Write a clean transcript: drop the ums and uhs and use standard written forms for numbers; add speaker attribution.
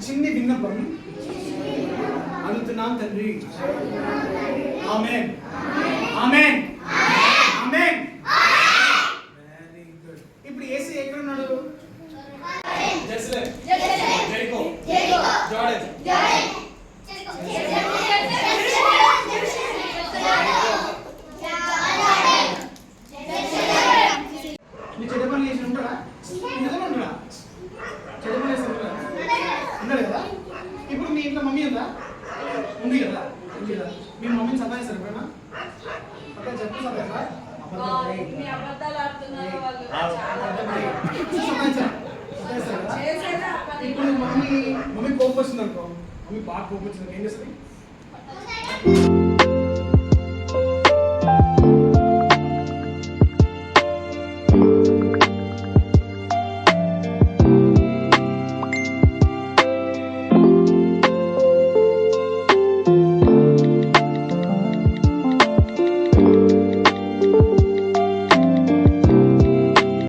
Speaker 1: చిన్ని విన్నపం అడుగుతున్నాం తండ్రి. Amen amen amen. Very good. ఇప్పుడు యేసు ఎక్కడ ఉన్నాడు? Jerusalem, Jericho, Jordan. నీ చెడ్డ పనులు చేసి ఉంటాడా? నిజంగా ఉంటాడా? చెడ్డ పనులు చేసి ఉంటాడా? ఉన్నాడు కదా. ఇప్పుడు మీ ఇంట్లో మమ్మీ ఉందా? ఉంది కదా. ఉంది కదా. మీ మమ్మీని సతాయిస్తారు ఎప్పుడైనా? అక్కడ చెప్పు సతాయిస్తారా? ఇప్పుడు మమ్మీ కోపం వచ్చింది అనుకో, మమ్మీ బాగా కోపం వచ్చింది ఏం చేస్తుంది?